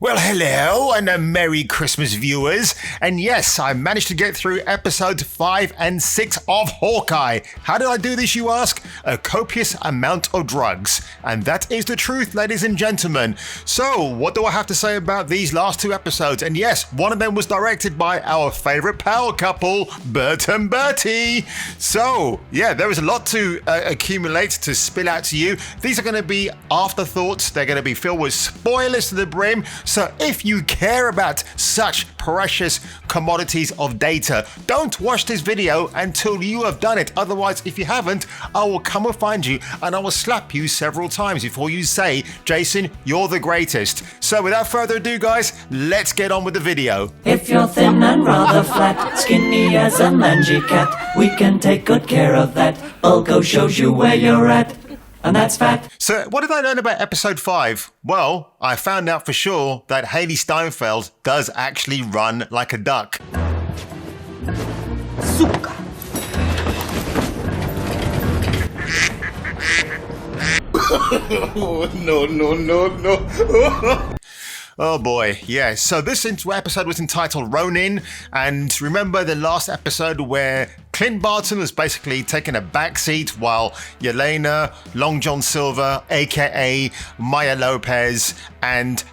Well, hello and a Merry Christmas, viewers. And yes, I managed to get through episodes 5 and 6 of Hawkeye. How did I do this, you ask? A copious amount of drugs. And that is the truth, ladies and gentlemen. So, what do I have to say about these last 2 episodes? And yes, one of them was directed by our favorite power couple, Bert and Bertie. So, yeah, there was a lot to accumulate, to spill out to you. These are going to be afterthoughts. They're going to be filled with spoilers to the brim. So if you care about such precious commodities of data, don't watch this video until you have done it. Otherwise, if you haven't, I will come and find you and I will slap you several times before you say, Jason, you're the greatest. So without further ado, guys, let's get on with the video. If you're thin and rather flat, skinny as a mangy cat, we can take good care of that. Bulgo shows you where you're at. And that's fact. So what did I learn about episode 5? Well, I found out for sure that Haley Steinfeld does actually run like a duck. Suka. No. Oh boy, yeah. So this episode was entitled Ronin, and remember the last episode where Clint Barton was basically taking a backseat while Yelena, Long John Silver, aka Maya Lopez, and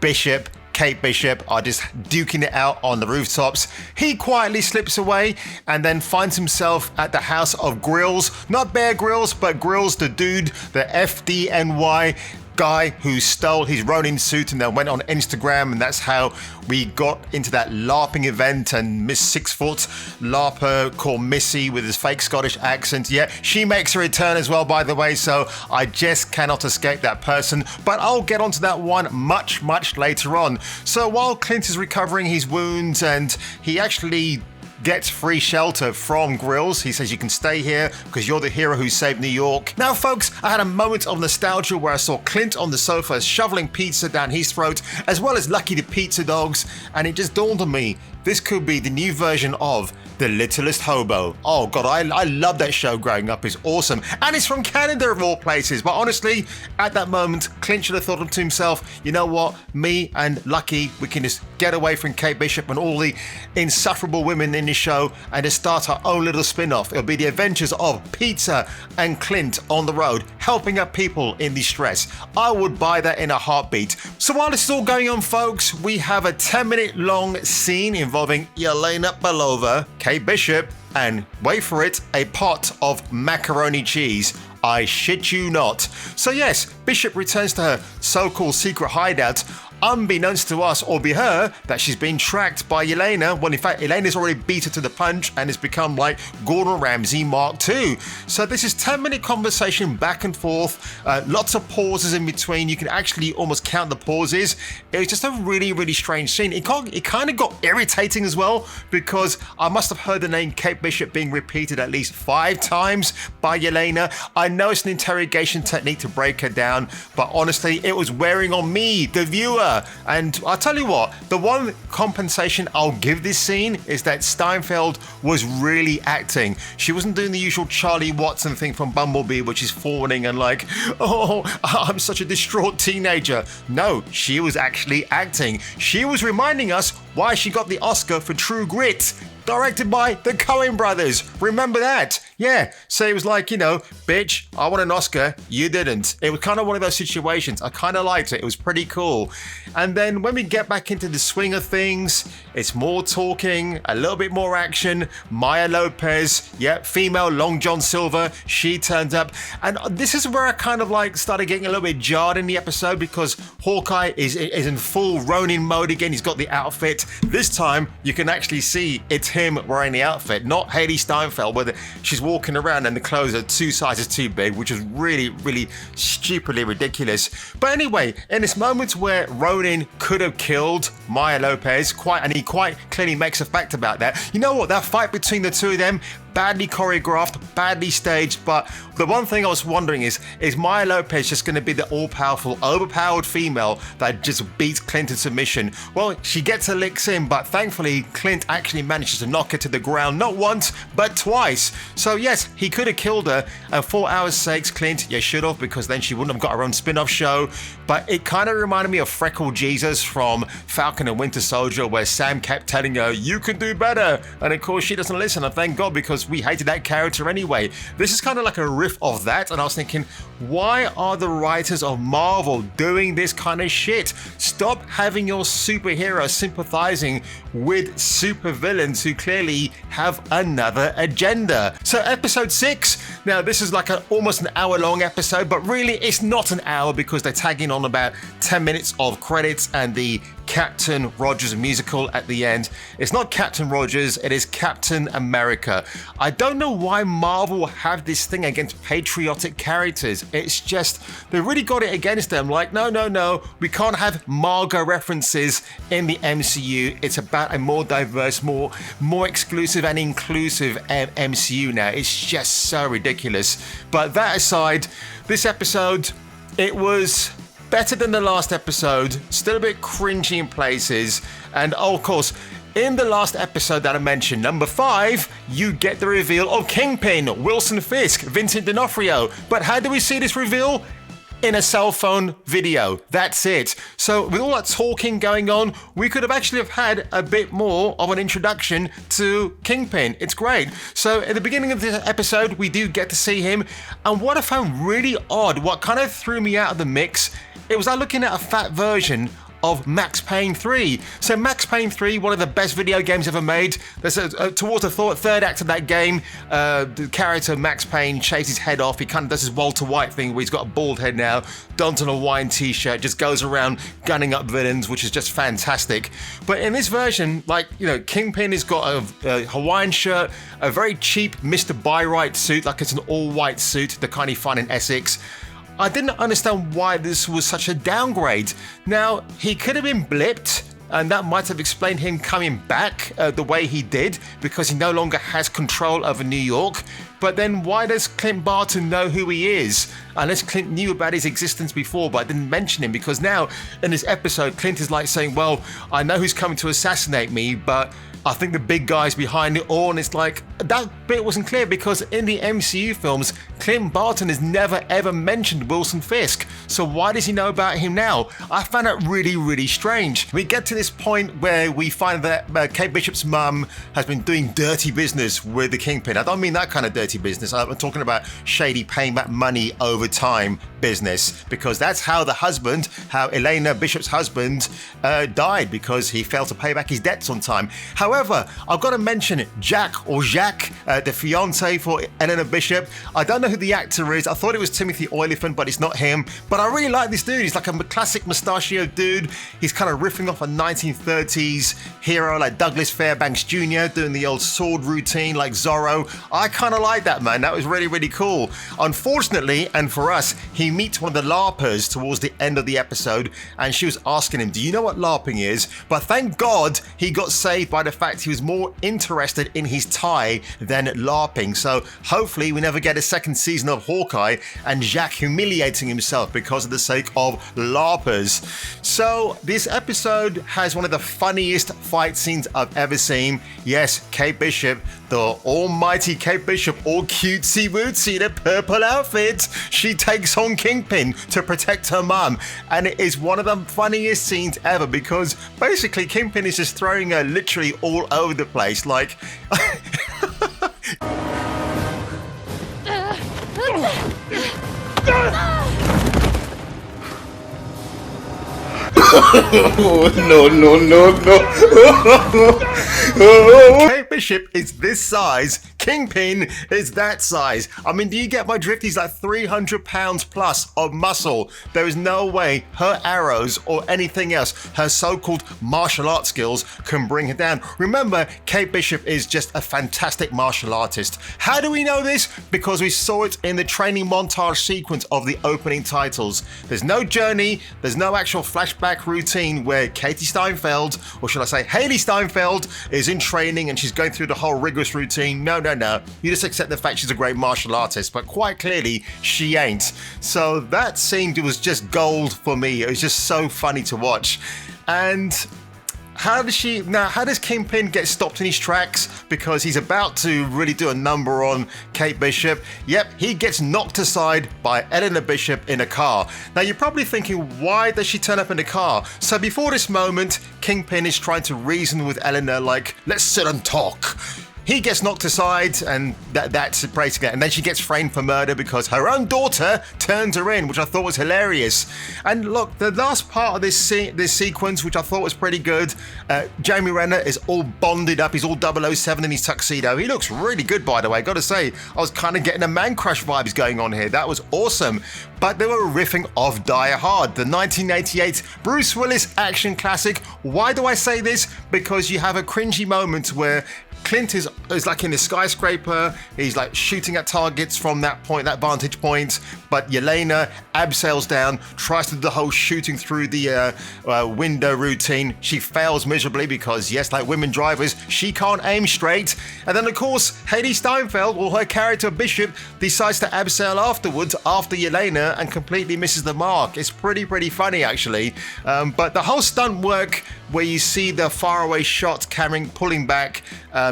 Kate Bishop are just duking it out on the rooftops. He quietly slips away and then finds himself at the house of Grills. Not Bear Grylls, but Grills the dude, the FDNY guy who stole his Ronin suit and then went on Instagram, and that's how we got into that LARPing event. And Miss 6 Foot LARPer called Missy with his fake Scottish accent, yeah, she makes a return as well, by the way, so I just cannot escape that person, but I'll get onto that one much later on. So while Clint is recovering his wounds and he actually gets free shelter from Grills, he says you can stay here because you're the hero who saved New York. Now folks, I had a moment of nostalgia where I saw Clint on the sofa shoveling pizza down his throat, as well as Lucky the Pizza Dogs, and it just dawned on me, this could be the new version of The Littlest Hobo. Oh god, I love that show growing up, it's awesome. And it's from Canada of all places, but honestly, at that moment, Clint should have thought to himself, you know what, me and Lucky, we can just get away from Kate Bishop and all the insufferable women in the show and just start our own little spin-off. It'll be the adventures of Pizza and Clint on the road, helping out people in distress. I would buy that in a heartbeat. So while this is all going on, folks, we have a 10-minute long scene involving Yelena Belova, Kate Bishop, and wait for it, a pot of macaroni cheese. I shit you not. So yes, Bishop returns to her so-called secret hideout, unbeknownst to us or be her that she's been tracked by Yelena, when in fact Yelena's already beat her to the punch and has become like Gordon Ramsay Mark II. So this is 10-minute conversation back and forth, lots of pauses in between. You can actually almost count the pauses. It was just a really strange scene. It kind of got irritating as well, because I must have heard the name Kate Bishop being repeated at least 5 times by Yelena. I know it's an interrogation technique to break her down, but honestly it was wearing on me, the viewer. And I'll tell you what, the one compensation I'll give this scene is that Steinfeld was really acting. She wasn't doing the usual Charlie Watson thing from Bumblebee, which is fawning and like, oh, I'm such a distraught teenager. No, she was actually acting. She was reminding us why she got the Oscar for True Grit, directed by the Coen brothers. Remember that? Yeah, so it was like, you know, bitch, I won an Oscar, you didn't. It was kind of one of those situations. I kind of liked it. It was pretty cool. And then when we get back into the swing of things, it's more talking, a little bit more action. Maya Lopez, yeah, female Long John Silver, she turns up. And this is where I kind of like started getting a little bit jarred in the episode, because Hawkeye is in full Ronin mode again. He's got the outfit. This time you can actually see it's him wearing the outfit, not Haley Steinfeld, where she's walking around and the clothes are 2 sizes too big, which is really stupidly ridiculous. But anyway, in this moment where Ronin could have killed Maya Lopez, and he quite clearly makes a fact about that. You know what? That fight between the two of them, badly choreographed, badly staged, but the one thing I was wondering is Maya Lopez just going to be the all-powerful, overpowered female that just beats Clint in submission? Well, she gets her licks in, but thankfully Clint actually manages to knock her to the ground, not once, but twice. So yes, he could have killed her, and for our sakes, Clint, you should have, because then she wouldn't have got her own spin-off show. But it kind of reminded me of Freckled Jesus from Falcon and Winter Soldier, where Sam kept telling her, you can do better, and of course she doesn't listen, and thank God, because we hated that character anyway. This is kind of like a riff of that, and I was thinking, why are the writers of Marvel doing this kind of shit? Stop having your superheroes sympathizing with supervillains who clearly have another agenda. So episode 6, now this is like almost an hour-long episode, but really it's not an hour because they're tagging on about 10 minutes of credits and the Captain Rogers musical at the end. It's not Captain Rogers, it is Captain America. I don't know why Marvel have this thing against patriotic characters. It's just, they really got it against them. Like, no, we can't have Margot references in the MCU. It's about a more diverse, more exclusive and inclusive MCU now. It's just so ridiculous. But that aside, this episode, it was better than the last episode, still a bit cringy in places, and of course, in the last episode that I mentioned, number 5, you get the reveal of Kingpin, Wilson Fisk, Vincent D'Onofrio. But how do we see this reveal? In a cell phone video. That's it. So with all that talking going on, we could have actually had a bit more of an introduction to Kingpin. It's great. So at the beginning of this episode, we do get to see him. And what I found really odd, what kind of threw me out of the mix, it was like looking at a fat version of Max Payne 3. So Max Payne 3, one of the best video games ever made. There's towards the third act of that game, the character Max Payne shaves his head off. He kind of does his Walter White thing where he's got a bald head now, dons on a Hawaiian t-shirt, just goes around gunning up villains, which is just fantastic. But in this version, like, you know, Kingpin has got a Hawaiian shirt, a very cheap Mr. Byright suit, like it's an all-white suit, the kind you find in Essex. I didn't understand why this was such a downgrade. Now, he could have been blipped, and that might have explained him coming back the way he did, because he no longer has control over New York. But then why does Clint Barton know who he is? Unless Clint knew about his existence before, but I didn't mention him, because now in this episode, Clint is like saying, well, I know who's coming to assassinate me, but I think the big guy's behind it all. And it's like, that bit wasn't clear, because in the MCU films, Clint Barton has never ever mentioned Wilson Fisk. So why does he know about him now? I found that really, really strange. We get to this point where we find that Kate Bishop's mum has been doing dirty business with the Kingpin. I don't mean that kind of dirty business. I'm talking about shady paying back money over time business, because that's how how Elena Bishop's husband died, because he failed to pay back his debts on time. However, I've got to mention Jacques, the fiance for Elena Bishop. I don't know who the actor is. I thought it was Timothy Olyphant, but it's not him. But I really like this dude. He's like a classic mustachioed dude. He's kind of riffing off a 1930s hero like Douglas Fairbanks Jr., doing the old sword routine like Zorro. I kind of like that, man. That was really, really cool. Unfortunately, and for us, he meets one of the LARPers towards the end of the episode, and she was asking him, do you know what LARPing is? But thank God he got saved by the fact he was more interested in his tie than LARPing. So hopefully we never get a second season of Hawkeye and Jacques humiliating himself because of the sake of LARPers. So this episode has one of the funniest fight scenes I've ever seen. Yes, Kate Bishop, the almighty Kate Bishop, all cutesy wootsy in a purple outfit. She takes on Kingpin to protect her mum, and it is one of the funniest scenes ever, because basically Kingpin is just throwing her literally all over the place, like no. Kate Bishop is this size, Kingpin is that size. I mean, do you get my drift? He's like 300 pounds plus of muscle. There is no way her arrows or anything else, her so-called martial arts skills, can bring her down. Remember, Kate Bishop is just a fantastic martial artist. How do we know this? Because we saw it in the training montage sequence of the opening titles. There's no journey, there's no actual flashback routine where Katie Steinfeld, or should I say Haley Steinfeld, is in training and she's going through the whole rigorous routine. No. Renner, you just accept the fact she's a great martial artist, but quite clearly she ain't. So that scene was just gold for me. It was just so funny to watch. And how does Kingpin get stopped in his tracks? Because he's about to really do a number on Kate Bishop. Yep, he gets knocked aside by Eleanor Bishop in a car. Now you're probably thinking, why does she turn up in a car? So before this moment, Kingpin is trying to reason with Eleanor like, let's sit and talk. He gets knocked aside, and that's basically it. And then she gets framed for murder because her own daughter turns her in, which I thought was hilarious. And look, the last part of this sequence, which I thought was pretty good, Jeremy Renner is all bonded up. He's all 007 in his tuxedo. He looks really good, by the way. Got to say, I was kind of getting a Man Crush vibes going on here. That was awesome. But they were riffing off Die Hard, the 1988 Bruce Willis action classic. Why do I say this? Because you have a cringy moment where Clint is like in the skyscraper. He's like shooting at targets from that vantage point. But Yelena abseils down, tries to do the whole shooting through the window routine. She fails miserably because, yes, like women drivers, she can't aim straight. And then, of course, Hailee Steinfeld, or her character Bishop, decides to abseil afterwards after Yelena and completely misses the mark. It's pretty funny, actually. But the whole stunt work where you see the faraway shot pulling back,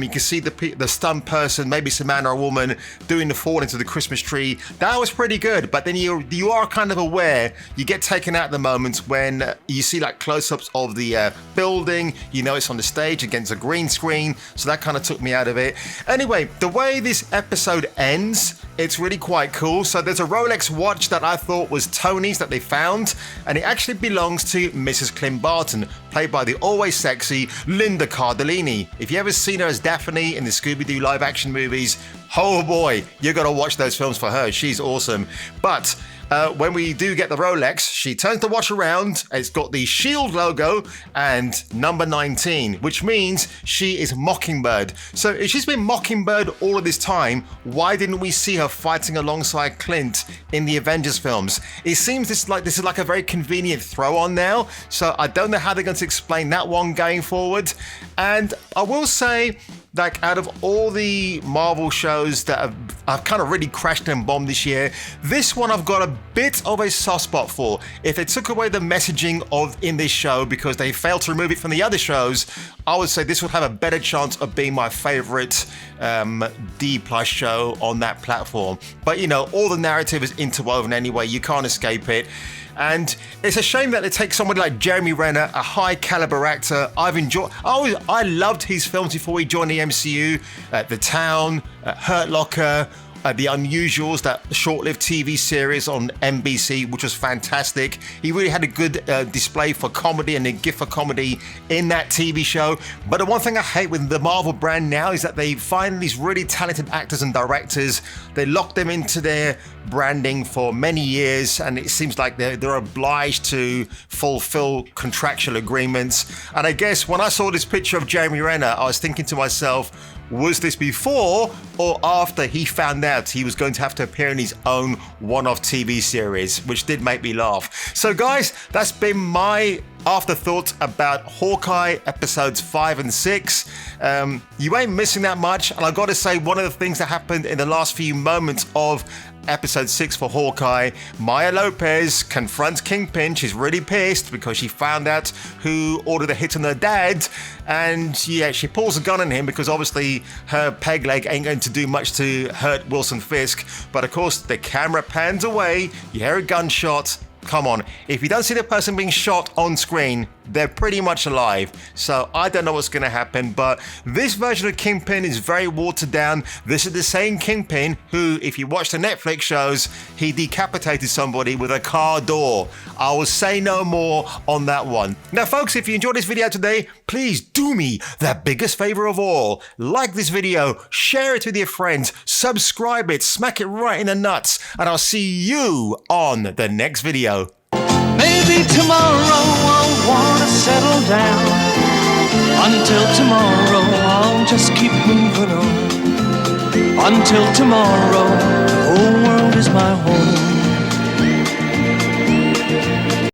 you can see the stunned person, maybe it's a man or a woman, doing the fall into the Christmas tree. That was pretty good. But then you are kind of aware, you get taken out the moments when you see like close-ups of the building, you know it's on the stage against a green screen, so that kind of took me out of it. Anyway, the way this episode ends, it's really quite cool. So there's a Rolex watch that I thought was Tony's that they found, and it actually belongs to Mrs. Clint Barton, played by the always sexy Linda Cardellini. If you ever seen her as Daphne in the Scooby-Doo live action movies, oh boy, you gotta watch those films for her. She's awesome. But when we do get the Rolex, she turns the watch around. It's got the SHIELD logo and number 19, which means she is Mockingbird. So if she's been Mockingbird all of this time, why didn't we see her fighting alongside Clint in the Avengers films? It seems this is like a very convenient throw on now. So I don't know how they're going to explain that one going forward. And I will say, like, out of all the Marvel shows that I've kind of really crashed and bombed this year, this one I've got a bit of a soft spot for. If they took away the messaging in this show because they failed to remove it from the other shows, I would say this would have a better chance of being my favorite D+ show on that platform. But you know, all the narrative is interwoven anyway, you can't escape it. And it's a shame that they take somebody like Jeremy Renner, a high caliber actor. I loved his films before he joined the MCU. The Town, Hurt Locker, The Unusuals, that short-lived TV series on NBC, which was fantastic. He really had a good display for comedy and a gift for comedy in that TV show. But the one thing I hate with the Marvel brand now is that they find these really talented actors and directors, they lock them into their branding for many years, and it seems like they're obliged to fulfill contractual agreements. And I guess when I saw this picture of Jeremy Renner, I was thinking to myself, was this before or after he found out he was going to have to appear in his own one-off TV series, which did make me laugh. So guys, that's been my afterthoughts about Hawkeye episodes 5 and 6. You ain't missing that much, and I gotta say, one of the things that happened in the last few moments of episode 6 for Hawkeye, Maya Lopez confronts Kingpin. She's really pissed because she found out who ordered a hit on her dad, and yeah, she pulls a gun on him because obviously her peg leg ain't going to do much to hurt Wilson Fisk. But of course, the camera pans away, you hear a gunshot. Come on, if you don't see the person being shot on screen, they're pretty much alive. So I don't know what's going to happen, but this version of Kingpin is very watered down. This is the same Kingpin who, if you watch the Netflix shows, he decapitated somebody with a car door. I will say no more on that one. Now folks, if you enjoyed this video today, please do me that biggest favor of all. Like this video, share it with your friends, subscribe it, smack it right in the nuts, and I'll see you on the next video. Maybe tomorrow I'll wanna settle down. Until tomorrow I'll just keep moving on. Until tomorrow the whole world is my home.